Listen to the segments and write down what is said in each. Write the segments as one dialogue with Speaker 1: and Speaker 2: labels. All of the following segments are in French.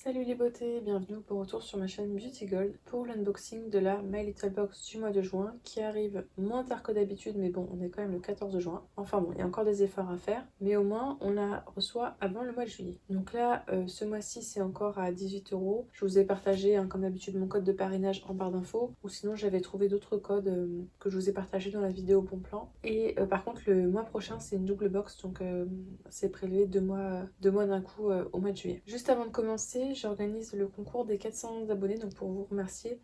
Speaker 1: Salut les beautés, bienvenue pour retour sur ma chaîne Beauty Gold pour l'unboxing de la My Little Box du mois de juin qui arrive moins tard que d'habitude, mais bon, on est quand même le 14 juin. Enfin bon, il y a encore des efforts à faire, mais au moins on la reçoit avant le mois de juillet. Donc là, ce mois-ci, c'est encore à 18 €. Je vous ai partagé, comme d'habitude, mon code de parrainage en barre d'infos, ou sinon j'avais trouvé d'autres codes que je vous ai partagé dans la vidéo bon plan. Et par contre, le mois prochain, c'est une double box, donc c'est prélevé deux mois d'un coup au mois de juillet. Juste avant de commencer, j'organise le concours des 400 abonnés, donc pour vous remercier,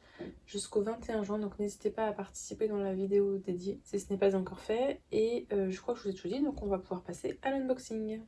Speaker 1: jusqu'au 21 juin. Donc n'hésitez pas à participer dans la vidéo dédiée si ce n'est pas encore fait. Et je crois que je vous ai tout dit, donc on va pouvoir passer à l'unboxing.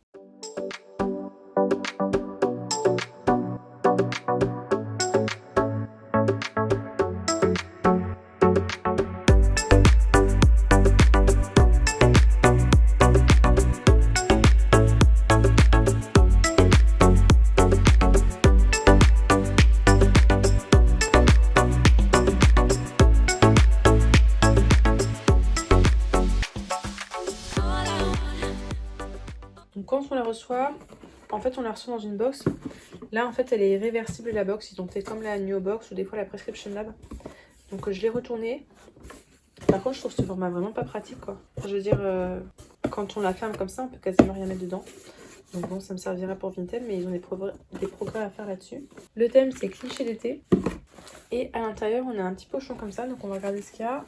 Speaker 1: Donc quand on la reçoit, en fait on la reçoit dans une box. Là en fait elle est réversible la box, ils ont fait comme la New Box ou des fois la Prescription Lab. Donc je l'ai retournée. Par contre je trouve ce format vraiment pas pratique quoi. Je veux dire, quand on la ferme comme ça on peut quasiment rien mettre dedans. Donc bon, ça me servira pour Vinted, mais ils ont des progrès à faire là-dessus. Le thème c'est cliché d'été. Et à l'intérieur on a un petit pochon comme ça, donc on va regarder ce qu'il y a.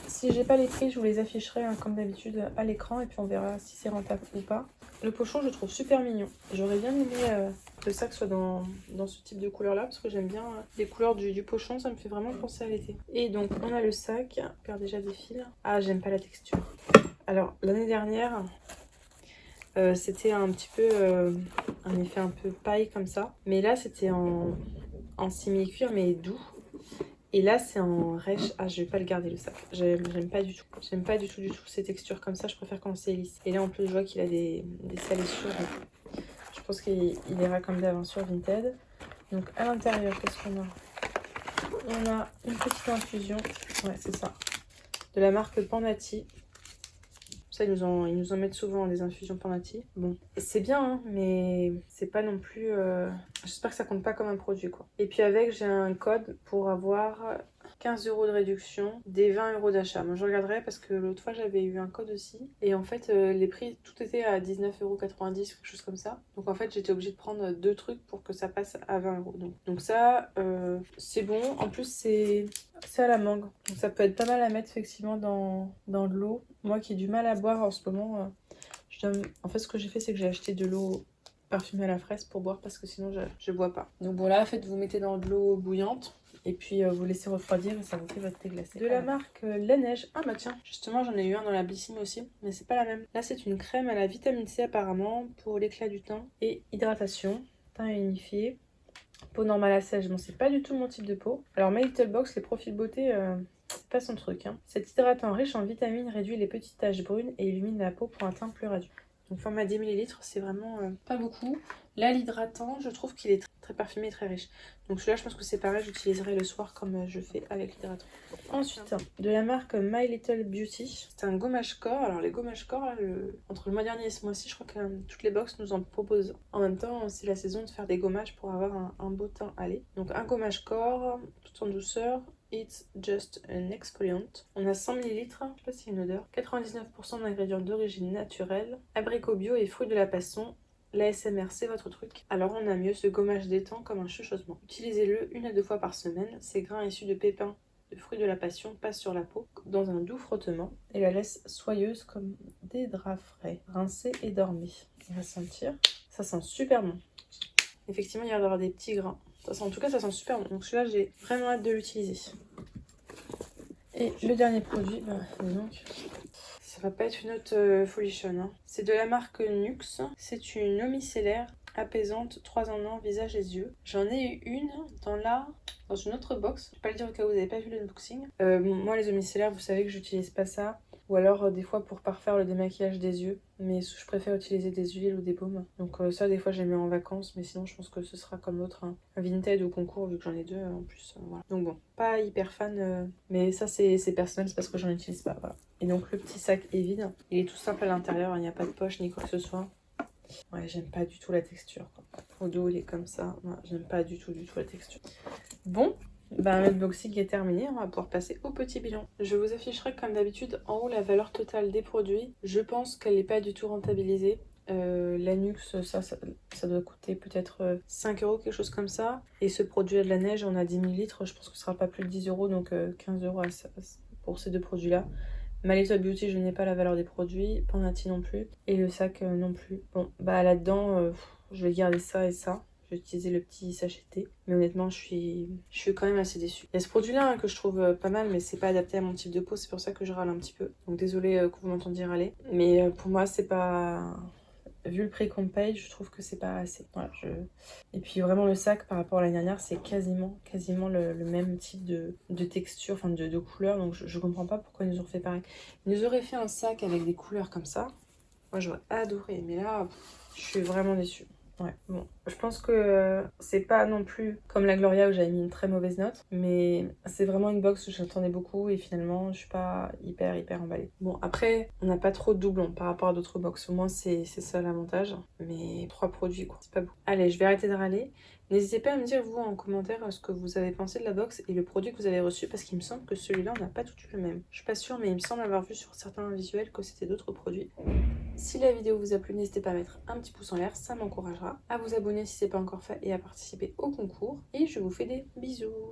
Speaker 1: Si j'ai pas les prix, je vous les afficherai comme d'habitude à l'écran et puis on verra si c'est rentable ou pas. Le pochon, je le trouve super mignon. J'aurais bien aimé que le sac soit dans ce type de couleur là parce que j'aime bien les couleurs du pochon, ça me fait vraiment penser à l'été. Et donc on a le sac, on perd déjà des fils. Ah, j'aime pas la texture. Alors l'année dernière, c'était un petit peu un effet un peu paille comme ça. Mais là c'était en semi-cuir mais doux. Et là, c'est en rêche. Ah, je vais pas le garder le sac. J'aime pas du tout. J'aime pas du tout ces textures comme ça. Je préfère quand c'est lisse. Et là, en plus, je vois qu'il a des salissures. Je pense qu'il ira comme d'avant sur Vinted. Donc, à l'intérieur, qu'est-ce qu'on a? On a une petite infusion. Ouais, c'est ça. De la marque Pandati. Ça, ils nous en mettent souvent des infusions Pandati. Bon, c'est bien, hein, mais c'est pas non plus... J'espère que ça compte pas comme un produit, quoi. Et puis avec, j'ai un code pour avoir 15 € de réduction des 20 € d'achat. Moi, je regarderai parce que l'autre fois, j'avais eu un code aussi. Et en fait, les prix, tout était à 19,90 €, quelque chose comme ça. Donc en fait, j'étais obligée de prendre deux trucs pour que ça passe à 20 €. Donc ça, c'est bon. En plus, c'est à la mangue. Donc ça peut être pas mal à mettre effectivement dans de l'eau. Moi qui ai du mal à boire en ce moment, en fait, ce que j'ai fait, c'est que j'ai acheté de l'eau parfumée à la fraise pour boire parce que sinon je bois pas. Donc bon, là en fait vous mettez dans de l'eau bouillante et puis vous laissez refroidir et ça vous fait votre thé glacé. De la marque La Neige. Ah bah tiens, justement j'en ai eu un dans la Blissim aussi, mais c'est pas la même. Là c'est une crème à la vitamine C apparemment pour l'éclat du teint et hydratation, teint unifié, peau normale à sèche. Bon, c'est pas du tout mon type de peau. Alors My Little Box, les profils beauté, c'est pas son truc. Cet hydratant riche en vitamines réduit les petites taches brunes et illumine la peau pour un teint plus radieux. Donc format 10 ml, c'est vraiment pas beaucoup. Là, l'hydratant, je trouve qu'il est très parfumé et très riche. Donc celui-là, je pense que c'est pareil, j'utiliserai le soir comme je fais avec l'hydratant. Ensuite, de la marque My Little Beauty. C'est un gommage corps. Alors les gommages corps, là, entre le mois dernier et ce mois-ci, je crois que toutes les box nous en proposent. En même temps, c'est la saison de faire des gommages pour avoir un beau teint allé. Donc un gommage corps, tout en douceur. It's just an exfoliant. On a 100 ml, je sais pas s'il y a une odeur. 99% d'ingrédients d'origine naturelle. Abricot bio et fruits de la passion. L'ASMR, c'est votre truc. Alors on a mieux, ce gommage détend comme un chuchotement. Utilisez-le 1 à 2 fois par semaine. Ces grains issus de pépins de fruits de la passion passent sur la peau dans un doux frottement et la laisse soyeuse comme des draps frais. Rincez et dormez. On va sentir. Ça sent super bon. Effectivement, il y a d'avoir des petits grains. En tout cas, ça sent super bon. Donc celui-là, j'ai vraiment hâte de l'utiliser. Et le dernier produit, donc, ça va pas être une autre folichonne. C'est de la marque Nux. C'est une eau micellaire apaisante 3 en 1 visage et yeux. J'en ai eu une dans une autre box. Je vais pas le dire au cas où vous n'avez pas vu l'unboxing. Moi, les eaux micellaires, vous savez que j'utilise pas ça. Ou alors des fois pour parfaire le démaquillage des yeux. Mais je préfère utiliser des huiles ou des baumes. Donc ça des fois j'ai mis en vacances. Mais sinon je pense que ce sera comme l'autre, un Vinted ou concours vu que j'en ai deux en plus. Voilà. Donc bon, pas hyper fan. Mais ça c'est personnel, c'est parce que j'en utilise pas. Voilà. Et donc le petit sac est vide. Il est tout simple à l'intérieur. Il n'y a pas de poche ni quoi que ce soit. Ouais, j'aime pas du tout la texture, quoi. Au dos, il est comme ça. Ouais, j'aime pas du tout la texture. Bon, bah l'unboxing est terminé. On va pouvoir passer au petit bilan. Je vous afficherai comme d'habitude en haut la valeur totale des produits. Je pense qu'elle n'est pas du tout rentabilisée. L'Anux, ça doit coûter peut-être 5 euros, quelque chose comme ça. Et ce produit à de la neige, on a 10 millilitres. Je pense que ce sera pas plus de 10 euros, donc 15 euros pour ces deux produits-là. My Little Beauty, je n'ai pas la valeur des produits, Panati non plus, et le sac non plus. Bon, bah là-dedans, je vais garder ça et ça. Je vais utiliser le petit sachet thé. Mais honnêtement, je suis quand même assez déçue. Il y a ce produit-là hein, que je trouve pas mal, mais c'est pas adapté à mon type de peau, c'est pour ça que je râle un petit peu. Donc désolée que vous m'entendiez râler. Mais pour moi, c'est pas... Vu le prix qu'on paye, je trouve que c'est pas assez. Voilà, Et puis vraiment le sac par rapport à l'année dernière, c'est quasiment le même type de texture, enfin de couleur. Donc je comprends pas pourquoi ils nous ont fait pareil. Ils nous auraient fait un sac avec des couleurs comme ça. Moi j'aurais adoré, mais là, je suis vraiment déçue. Ouais, bon, je pense que c'est pas non plus comme la Gloria où j'avais mis une très mauvaise note, mais c'est vraiment une box où j'attendais beaucoup et finalement je suis pas hyper emballée. Bon, après, on n'a pas trop de doublons par rapport à d'autres box, au moins c'est ça l'avantage, mais 3 produits quoi, c'est pas beaucoup. Allez, je vais arrêter de râler. N'hésitez pas à me dire vous en commentaire ce que vous avez pensé de la box et le produit que vous avez reçu parce qu'il me semble que celui-là on n'a pas tout eu le même. Je suis pas sûre mais il me semble avoir vu sur certains visuels que c'était d'autres produits. Si la vidéo vous a plu, n'hésitez pas à mettre un petit pouce en l'air, ça m'encouragera. À vous abonner si ce n'est pas encore fait et à participer au concours. Et je vous fais des bisous.